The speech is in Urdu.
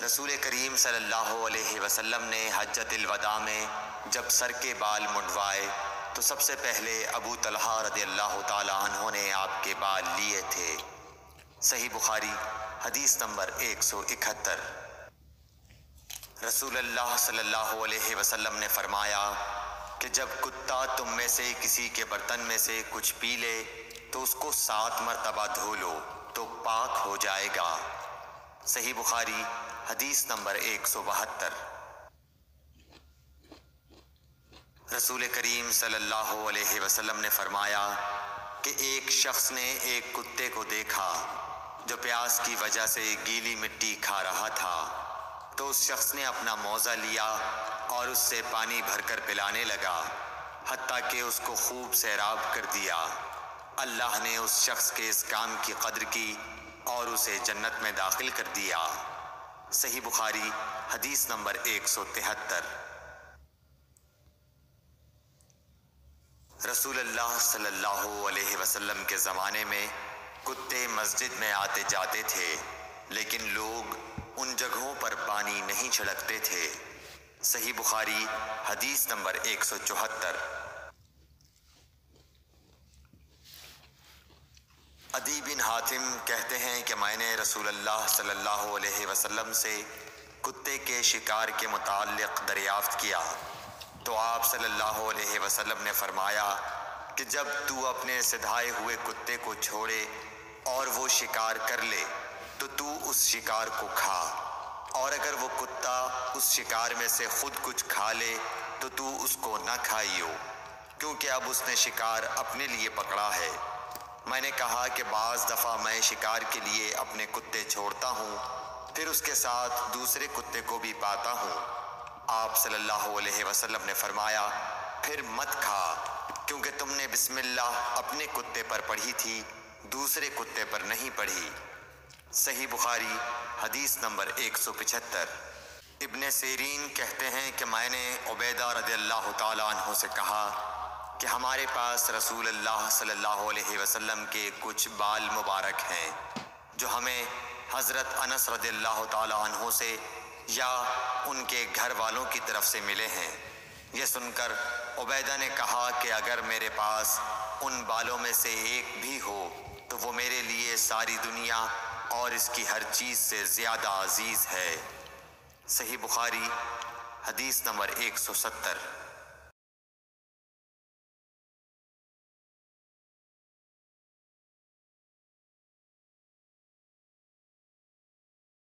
رسول کریم صلی اللہ علیہ وسلم نے حجۃ الوداع میں جب سر کے بال منڈوائے تو سب سے پہلے ابو طلحہ رضی اللہ تعالی عنہ نے آپ کے بال لیے تھے۔ صحیح بخاری حدیث نمبر 171۔ رسول اللہ صلی اللہ علیہ وسلم نے فرمایا کہ جب کتا تم میں سے کسی کے برتن میں سے کچھ پی لے تو اس کو 7 مرتبہ دھو لو تو پاک ہو جائے گا۔ صحیح بخاری حدیث نمبر 172۔ رسول کریم صلی اللہ علیہ وسلم نے فرمایا کہ ایک شخص نے ایک کتے کو دیکھا جو پیاس کی وجہ سے گیلی مٹی کھا رہا تھا، تو اس شخص نے اپنا موزہ لیا اور اس سے پانی بھر کر پلانے لگا حتیٰ کہ اس کو خوب سیراب کر دیا۔ اللہ نے اس شخص کے اس کام کی قدر کی اور اسے جنت میں داخل کر دیا۔ صحیح بخاری حدیث نمبر 173۔ رسول اللہ صلی اللہ علیہ وسلم کے زمانے میں کتے مسجد میں آتے جاتے تھے، لیکن لوگ ان جگہوں پر پانی نہیں چھڑکتے تھے۔ صحیح بخاری حدیث نمبر 174۔ عدی بن حاتم کہتے ہیں کہ میں نے رسول اللہ صلی اللہ علیہ وسلم سے کتے کے شکار کے متعلق دریافت کیا تو آپ صلی اللہ علیہ وسلم نے فرمایا کہ جب تو اپنے سدھائے ہوئے کتے کو چھوڑے اور وہ شکار کر لے تو اس شکار کو کھا، اور اگر وہ کتا اس شکار میں سے خود کچھ کھا لے تو اس کو نہ کھائیو، کیونکہ اب اس نے شکار اپنے لیے پکڑا ہے۔ میں نے کہا کہ بعض دفعہ میں شکار کے لیے اپنے کتے چھوڑتا ہوں، پھر اس کے ساتھ دوسرے کتے کو بھی پاتا ہوں۔ آپ صلی اللہ علیہ وسلم نے فرمایا پھر مت کھا، کیونکہ تم نے بسم اللہ اپنے کتے پر پڑھی تھی، دوسرے کتے پر نہیں پڑھی۔ صحیح بخاری حدیث نمبر 175۔ ابن سیرین کہتے ہیں کہ میں نے عبیدہ رضی اللہ تعالیٰ عنہ سے کہا کہ ہمارے پاس رسول اللہ صلی اللہ علیہ وسلم کے کچھ بال مبارک ہیں جو ہمیں حضرت انس رضی اللہ تعالیٰ عنہ سے یا ان کے گھر والوں کی طرف سے ملے ہیں۔ یہ سن کر عبیدہ نے کہا کہ اگر میرے پاس ان بالوں میں سے ایک بھی ہو تو وہ میرے لیے ساری دنیا اور اس کی ہر چیز سے زیادہ عزیز ہے۔ صحیح بخاری حدیث نمبر 170۔